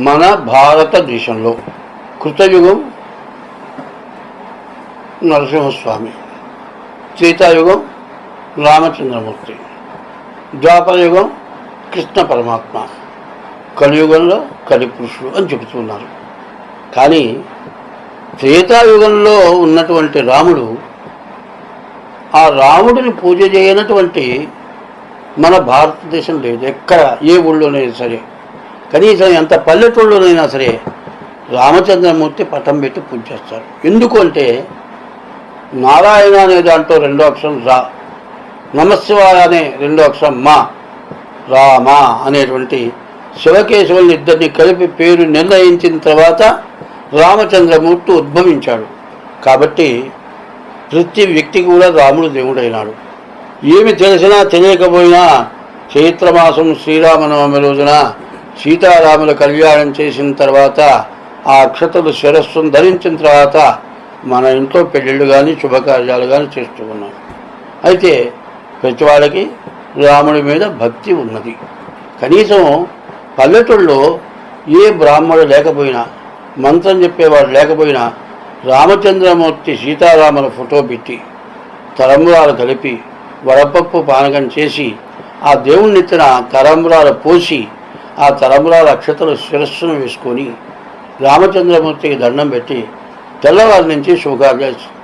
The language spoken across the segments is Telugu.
మన భారతదేశంలో కృతయుగం నరసింహస్వామి, త్రేతాయుగం రామచంద్రమూర్తి, ద్వాపరయుగం కృష్ణ పరమాత్మ, కలియుగంలో కలిపురుషుడు అని చెబుతున్నారు. కానీ త్రేతాయుగంలో ఉన్నటువంటి రాముడు, ఆ రాముడిని పూజ చేయనటువంటి మన భారతదేశం లేదు. ఎక్కడ ఏ ఊళ్ళోనైనా సరే, కనీసం ఎంత పల్లెటూళ్ళలోనైనా సరే రామచంద్రమూర్తి పటం పెట్టి పూజ చేస్తారు. ఎందుకు అంటే నారాయణ అనే దాంట్లో రెండో అక్షరం రా, నమశివాయ అనే రెండో అక్షరం మా, రామ అనేటువంటి శివకేశవుల్ని ఇద్దరిని కలిపి పేరు నిర్ణయించిన తర్వాత రామచంద్రమూర్తి ఉద్భవించాడు. కాబట్టి ప్రతి వ్యక్తికి కూడా రాముడు దేవుడైనాడు. ఏమి తెలిసినా తెలియకపోయినా చైత్రమాసం శ్రీరామనవమి రోజున సీతారాముల కళ్యాణం చేసిన తర్వాత ఆ అక్షతలు శిరస్సును ధరించిన తర్వాత మన ఇంట్లో పెళ్ళిళ్ళు కానీ శుభకార్యాలు కానీ చేస్తూ ఉన్నాం. అయితే ప్రతి వాళ్ళకి రాముడి మీద భక్తి ఉన్నది. కనీసం పల్లెటూళ్ళలో ఏ బ్రాహ్మడు లేకపోయినా, మంత్రం చెప్పేవాడు లేకపోయినా రామచంద్రమూర్తి సీతారాముల ఫోటో పెట్టి తలంబ్రాలు కలిపి వడపప్పు పానకం చేసి ఆ దేవుణ్ణి ఎత్తిన తలంబ్రాలు పోసి ఆ తలంబ్రాల అక్షతలు శిరస్సును వేసుకొని రామచంద్రమూర్తికి దండం పెట్టి తెల్లవారి నుంచి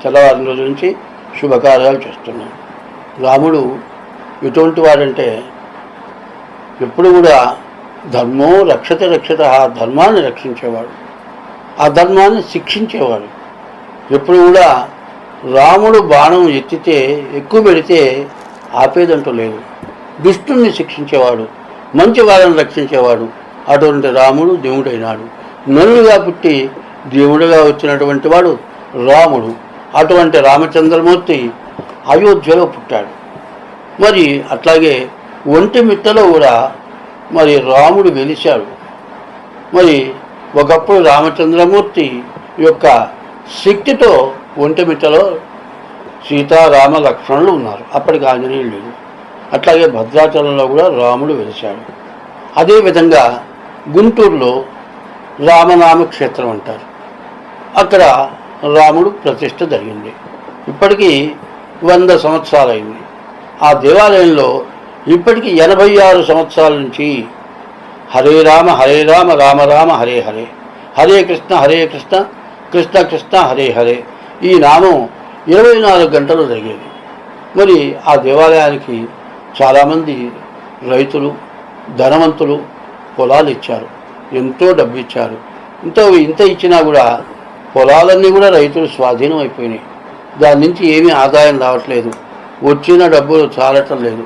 తెల్లవారి రోజు నుంచి శుభకార్యాలు చేస్తున్నాం. రాముడు ఎటువంటి వాడంటే ఎప్పుడు కూడా ధర్మో రక్షత ఆ ధర్మాన్ని రక్షించేవాడు, ఆ ధర్మాన్ని శిక్షించేవాడు. ఎప్పుడు కూడా రాముడు బాణం ఎత్తితే ఎక్కువ పెడితే ఆపేదంటూ లేదు. దుష్టుణ్ణి శిక్షించేవాడు, మంచి వాళ్ళని రక్షించేవాడు. అటువంటి రాముడు దేవుడైనాడు. నరుడుగా పుట్టి దేవుడుగా వచ్చినటువంటి వాడు రాముడు. అటువంటి రామచంద్రమూర్తి అయోధ్యలో పుట్టాడు. మరి అట్లాగే ఒంటిమిట్టలో కూడా మరి రాముడు వెలిశాడు. మరి ఒకప్పుడు రామచంద్రమూర్తి యొక్క శక్తితో ఒంటిమిట్టలో సీతారామ లక్ష్మణులు ఉన్నారు. అప్పటికి ఆంజనేయులు లేదు. అట్లాగే భద్రాచలంలో కూడా రాముడు వెలిశాడు. అదేవిధంగా గుంటూరులో రామనామ క్షేత్రం అంటారు. అక్కడ రాముడు ప్రతిష్ఠ జరిగింది. ఇప్పటికీ 100 సంవత్సరాలైంది. ఆ దేవాలయంలో ఇప్పటికీ 86 సంవత్సరాల నుంచి హరే రామ రామ రామ హరే హరే, హరే కృష్ణ కృష్ణ కృష్ణ హరే హరే ఈ నామం 24 గంటలు జరిగేది. మరి ఆ దేవాలయానికి చాలామంది రైతులు, ధనవంతులు పొలాలు ఇచ్చారు, ఎంతో డబ్బు ఇచ్చారు. ఇంత ఇచ్చినా కూడా పొలాలన్నీ కూడా రైతులు స్వాధీనం అయిపోయినాయి. దాని నుంచి ఏమీ ఆదాయం రావట్లేదు, వచ్చిన డబ్బులు చాలటం లేదు.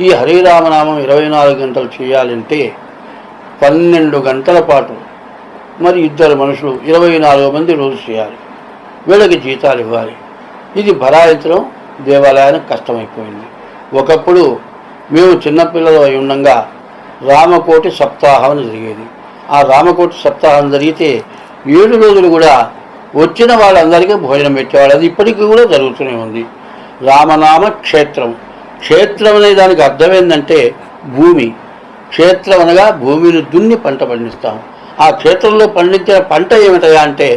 ఈ హరే రామనామం 24 గంటలు చేయాలంటే 12 గంటల పాటు మరి 2 మనుషులు 24 మంది రోజు చేయాలి. వీళ్ళకి జీతాలు ఇవ్వాలి. ఇది భరాయించడం దేవాలయానికి కష్టమైపోయింది. ఒకప్పుడు మేము చిన్నపిల్లలు అయి ఉండగా రామకోటి సప్తాహం జరిగేది. ఆ రామకోటి సప్తాహం జరిగితే 7 రోజులు కూడా వచ్చిన వాళ్ళందరికీ భోజనం పెట్టేవాళ్ళు. అది ఇప్పటికీ కూడా జరుగుతూనే ఉంది. రామనామ క్షేత్రం అనే దానికి అర్థం ఏంటంటే భూమి. క్షేత్రం అనగా భూమిని దున్ని పంట పండిస్తాం. ఆ క్షేత్రంలో పండించిన పంట ఏమిటయా అంటే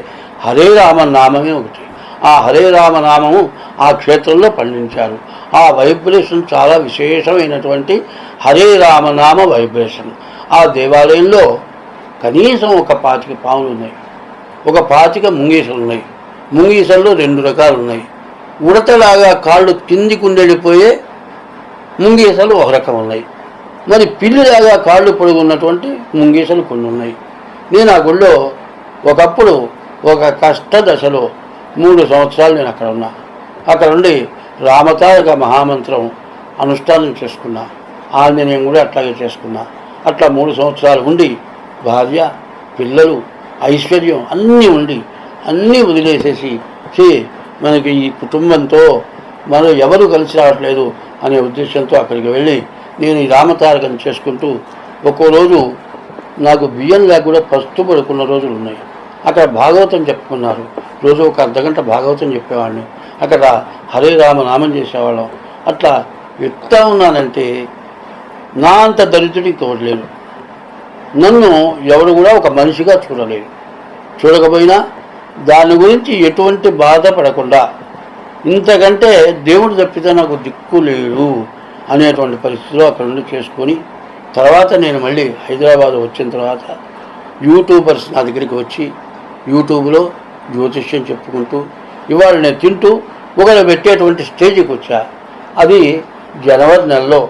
హరే రామనామమే ఒకటి. ఆ హరే రామనామము ఆ క్షేత్రంలో పండించారు. ఆ వైబ్రేషన్ చాలా విశేషమైనటువంటి హరే రామనామ వైబ్రేషన్. ఆ దేవాలయంలో కనీసం ఒక 25 పాములు ఉన్నాయి, ఒక 25 ముంగీసలు ఉన్నాయి. ముంగీసల్లో 2 రకాలు ఉన్నాయి. ఉడతలాగా కాళ్ళు కిందికి ఉండెళ్ళిపోయే ముంగీసలు ఒక రకం ఉన్నాయి. మరి పిల్లిలాగా కాళ్ళు పొడుగున్నటువంటి ముంగీసలు కొన్ని ఉన్నాయి. నేను ఆ గుళ్ళో ఒకప్పుడు ఒక కష్ట దశలో 3 సంవత్సరాలు నేను అక్కడ ఉన్నా. అక్కడ ఉండి రామతారక మహామంత్రం అనుష్ఠానం చేసుకున్నా. ఆంజనేయం కూడా అట్లాగే చేసుకున్నా. అట్లా 3 సంవత్సరాలు ఉండి భార్య, పిల్లలు, ఐశ్వర్యం అన్నీ ఉండి అన్నీ వదిలేసేసి మనకి ఈ కుటుంబంతో మనం ఎవరు కలిసి రావట్లేదు అనే ఉద్దేశంతో అక్కడికి వెళ్ళి నేను ఈ రామతారకం చేసుకుంటూ ఒక్కో రోజు నాకు బియ్యం లేక కూడా పస్తు పడుకున్న రోజులు ఉన్నాయి. అక్కడ భాగవతం చెప్పుకున్నారు. రోజు ఒక అర్ధగంట భాగవతం చెప్పేవాడిని. అక్కడ హరే రామ నామం చేసేవాళ్ళం. అట్లా ఎట్లా ఉన్నానంటే నా అంత దరిద్రుడికి తోడలేదు. నన్ను ఎవరు కూడా ఒక మనిషిగా చూడలేరు. చూడకపోయినా దాని గురించి ఎటువంటి బాధపడకుండా ఇంతకంటే దేవుడు తప్పితే నాకు దిక్కు లేడు అనేటువంటి పరిస్థితిలో అక్కడ నుండి చేసుకొని తర్వాత నేను మళ్ళీ హైదరాబాద్ వచ్చిన తర్వాత యూట్యూబర్స్ నా దగ్గరికి వచ్చి యూట్యూబ్లో జ్యోతిష్యం చెప్పుకుంటూ ఇవాళ నేను తింటూ ఒకరు పెట్టేటువంటి స్టేజ్కి వచ్చా. అది జనవరి నెలలో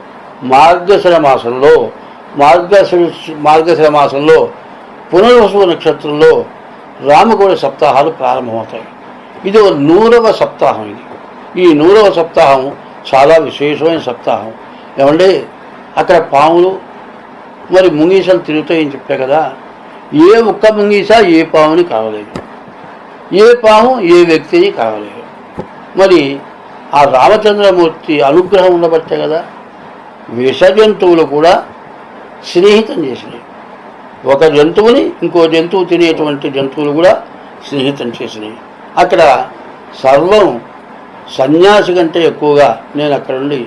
మార్గశిర మాసంలో పునర్వసు నక్షత్రంలో రామగౌడ సప్తాహాలు ప్రారంభమవుతాయి. ఇది 100వ సప్తాహం. ఈ 100వ సప్తాహం చాలా విశేషమైన సప్తాహం. ఏమంటే అక్కడ పాములు మరి ముంగీసలు తిరుగుతాయని చెప్పే కదా. ఏ ఒక్క ముంగీస ఏ పాముని కావలేదు, ఏ పాము ఏ వ్యక్తిని కావలేదు. మరి ఆ రామచంద్రమూర్తి అనుగ్రహం ఉండబట్టే కదా విష జంతువులు కూడా స్నేహితం చేసినాయి. ఒక జంతువుని ఇంకో జంతువు తినేటువంటి జంతువులు కూడా స్నేహితం చేసినాయి. అక్కడ సర్వం సన్యాసి కంటే ఎక్కువగా నేను అక్కడ నుండి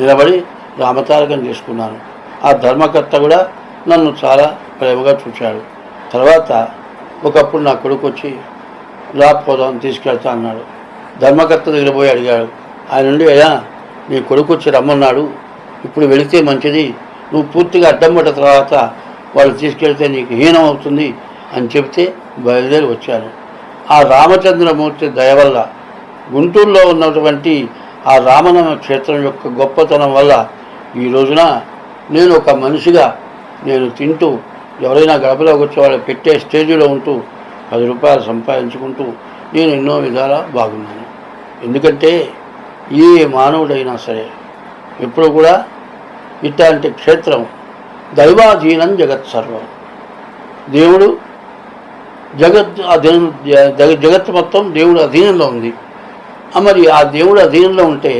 నిలబడి రామతారకం చేసుకున్నాను. ఆ ధర్మకర్త కూడా నన్ను చాలా ప్రేమగా చూశాడు. తర్వాత ఒకప్పుడు నా కొడుకు వచ్చి రాపోదాం తీసుకెళ్తా అన్నాడు. ధర్మకర్త దగ్గర పోయి అడిగాడు. ఆయన నుండి అయ్యా నీ కొడుకు వచ్చి రమ్మన్నాడు, ఇప్పుడు వెళితే మంచిది, నువ్వు పూర్తిగా అడ్డం పడ్డ తర్వాత వాళ్ళు తీసుకెళ్తే నీకు హీనం అవుతుంది అని చెప్తే బయలుదేరి వచ్చాను. ఆ రామచంద్రమూర్తి దయ వల్ల గుంటూరులో ఉన్నటువంటి ఆ రామనామ క్షేత్రం యొక్క గొప్పతనం వల్ల ఈ రోజున నేను ఒక మనిషిగా నేను తింటూ ఎవరైనా గడపలోకి వచ్చే వాళ్ళు పెట్టే స్టేజీలో ఉంటూ 10 రూపాయలు సంపాదించుకుంటూ నేను ఎన్నో విధాలా బాగున్నాను. ఎందుకంటే ఏ మానవుడైనా సరే ఎప్పుడు కూడా ఇట్లాంటి క్షేత్రం దైవాధీనం జగత్ సర్వం. దేవుడు జగత్తు మొత్తం దేవుడు అధీనంలో ఉంది. మరి ఆ దేవుడు అధీనంలో ఉంటే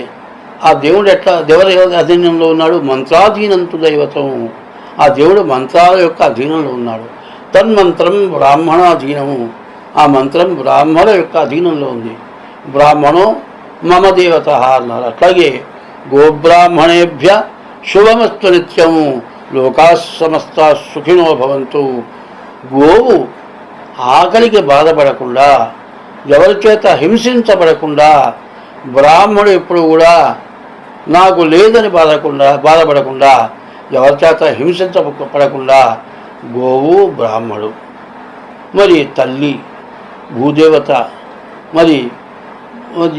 ఆ దేవుడు ఎవరి అధీనంలో ఉన్నాడు? మంత్రాధీనంతు దైవతం. ఆ దేవుడు మంత్రాల యొక్క అధీనంలో ఉన్నాడు. తన్మంత్రం బ్రాహ్మణాధీనము. ఆ మంత్రం బ్రాహ్మణ యొక్క అధీనంలో ఉంది. బ్రాహ్మణో మమ దేవత అన్నారు. అట్లాగే గోబ్రాహ్మణేభ్య శుభమస్తు నిత్యము లోకా సమస్త సుఖినో భవంతు. గోవు ఆకలికి బాధపడకుండా, ఎవరి చేత హింసించబడకుండా, బ్రాహ్మణుడు ఎప్పుడు కూడా నాకు లేదని బాధపడకుండా, ఎవరి చేత హింసించబడకుండా గోవు బ్రాహ్మణుడు. మరి తల్లి భూదేవత, మరి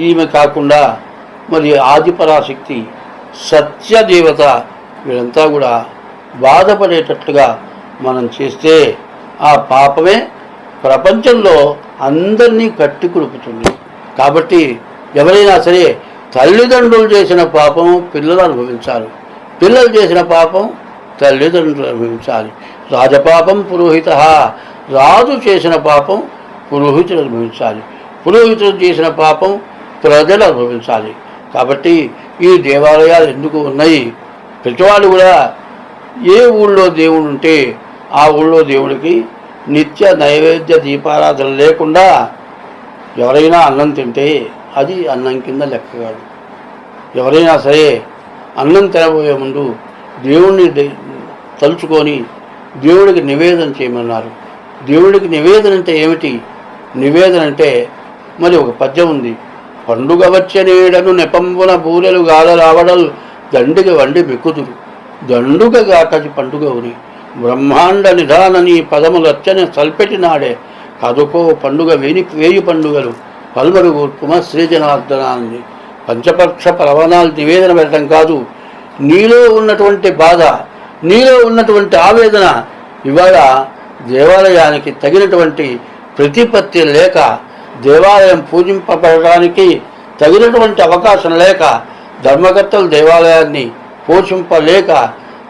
ఈమె కాకుండా మరి ఆదిపరాశక్తి సత్యదేవత, వీళ్ళంతా కూడా బాధపడేటట్లుగా మనం చేస్తే ఆ పాపమే ప్రపంచంలో అందరినీ కట్టి కుడుపుతుంది. కాబట్టి ఎవరైనా సరే తల్లిదండ్రులు చేసిన పాపం పిల్లలు అనుభవించాలి, పిల్లలు చేసిన పాపం తల్లిదండ్రులు అనుభవించాలి. రాజపాపం పురోహిత, రాజు చేసిన పాపం పురోహితులు అనుభవించాలి, పురోహితులు చేసిన పాపం ప్రజలు అనుభవించాలి. కాబట్టి ఈ దేవాలయాలు ఎందుకు ఉన్నాయి? ప్రతివాళ్ళు కూడా ఏ ఊళ్ళో దేవుడు ఉంటే ఆ ఊళ్ళో దేవుడికి నిత్య నైవేద్య దీపారాధన లేకుండా ఎవరైనా అన్నం తింటే అది అన్నం కింద లెక్క కాదు. ఎవరైనా సరే అన్నం తినబోయే ముందు దేవుణ్ణి తలుచుకొని దేవుడికి నివేదన చేయమన్నారు. దేవుడికి నివేదన అంటే ఏమిటి? నివేదన అంటే మరి ఒక పద్యం ఉంది. పండుగ వచ్చే నీడను నెపంబున బూరెలు గాదరావడలు దండిగ వండి మెక్కుదురు దండుగగా కది పండుగవుని బ్రహ్మాండ నిధాన నీ పదములచ్చని సల్పెటి నాడే కదుకో పండుగ వేయి పండుగలు పల్మరు కూర్పుమ శ్రీజనార్దనాన్ని. పంచపక్ష పరవణాలు నివేదన పెట్టడం కాదు, నీలో ఉన్నటువంటి బాధ, నీలో ఉన్నటువంటి ఆవేదన ఇవాళ దేవాలయానికి తగినటువంటి ప్రతిపత్తి లేక, దేవాలయం పూజింపబడడానికి తగినటువంటి అవకాశం లేక, ధర్మకర్తలు దేవాలయాన్ని పోషింపలేక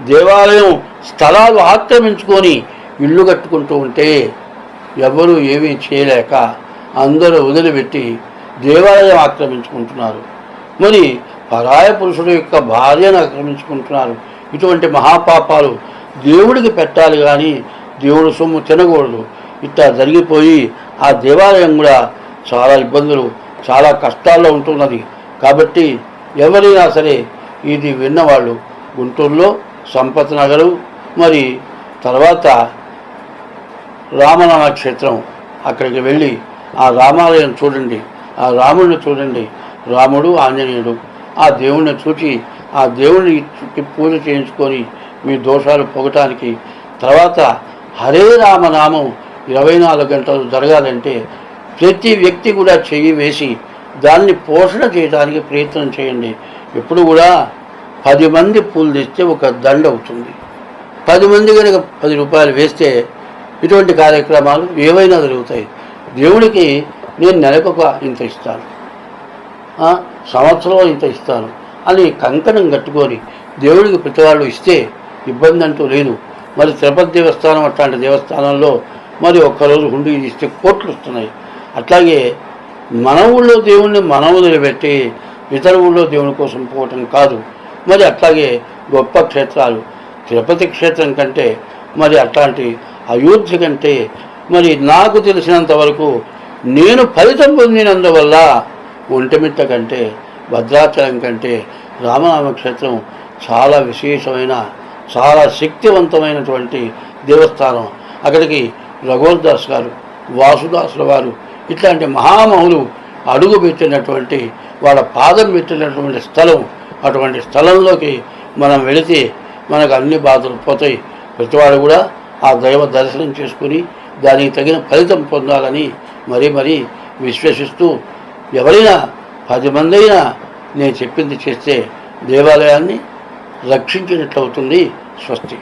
దేవాలయం స్థలాలు ఆక్రమించుకొని ఇల్లు కట్టుకుంటూ ఉంటే ఎవరు ఏమీ చేయలేక అందరూ వదిలిపెట్టి దేవాలయం ఆక్రమించుకుంటున్నారు. మరి పరాయ పురుషుడు యొక్క భార్యను ఆక్రమించుకుంటున్నారు. ఇటువంటి మహాపాపాలు దేవుడికి పెట్టాలి కానీ దేవుడు సొమ్ము తినకూడదు. ఇట్లా జరిగిపోయి ఆ దేవాలయం కూడా చాలా ఇబ్బందులు, చాలా కష్టాల్లో ఉంటున్నది. కాబట్టి ఎవరైనా సరే ఇది విన్నవాళ్ళు గుంటూరులో సంపత్ నగరు మరి తర్వాత రామనామ క్షేత్రం అక్కడికి వెళ్ళి ఆ రామాలయం చూడండి, ఆ రాముడిని చూడండి. రాముడు ఆంజనేయుడు ఆ దేవుణ్ణి చూచి ఆ దేవుడికి పూజ చేయించుకొని మీ దోషాలు పోగటానికి, తర్వాత హరే రామనామం 24 గంటలు జరగాలంటే ప్రతి వ్యక్తి కూడా చెయ్యి వేసి దాన్ని పోషణ చేయడానికి ప్రయత్నం చేయండి. ఎప్పుడు కూడా 10 మంది పూలు తెస్తే ఒక దండ అవుతుంది. 10 మంది కనుక 10 రూపాయలు వేస్తే ఇటువంటి కార్యక్రమాలు ఏవైనా జరుగుతాయి. దేవుడికి నేను నెలకొక ఇంత ఇస్తాను, సంవత్సరంలో ఇంత ఇస్తాను అని కంకణం కట్టుకొని దేవుడికి ప్రతివాళ్ళు ఇస్తే ఇబ్బంది అంటూ లేదు. మరి తిరుపతి దేవస్థానం అట్లాంటి దేవస్థానంలో మరి ఒక్కరోజు హుండీ ఇస్తే కోట్లు వస్తున్నాయి. అట్లాగే మన ఊళ్ళో దేవుణ్ణి మనం వదిలిపెట్టి ఇతర ఊళ్ళో దేవుని కోసం పోవటం కాదు. మరి అట్లాగే గొప్ప క్షేత్రాలు తిరుపతి క్షేత్రం కంటే, మరి అట్లాంటి అయోధ్య కంటే, మరి నాకు తెలిసినంత వరకు నేను ఫలితం పొందినందువల్ల ఒంటిమిట్ట కంటే, భద్రాచలం కంటే రామనామ క్షేత్రం చాలా విశేషమైన, చాలా శక్తివంతమైనటువంటి దేవస్థానం. అక్కడికి రఘువరదాస్ గారు, వాసుదాసుల వారు ఇట్లాంటి మహామహులు అడుగు పెట్టినటువంటి, వాళ్ళ పాదం పెట్టినటువంటి స్థలం. అటువంటి స్థలంలోకి మనం వెళితే మనకు అన్ని బాధలు పోతాయి. ప్రతివాడు కూడా ఆ దైవ దర్శనం చేసుకుని దానికి తగిన ఫలితం పొందాలని మరీ విశ్వసిస్తూ, ఎవరైనా 10 మంది అయినా నేను చెప్పింది చేస్తే దేవాలయాన్ని రక్షించినట్లవుతుంది. స్వస్తి.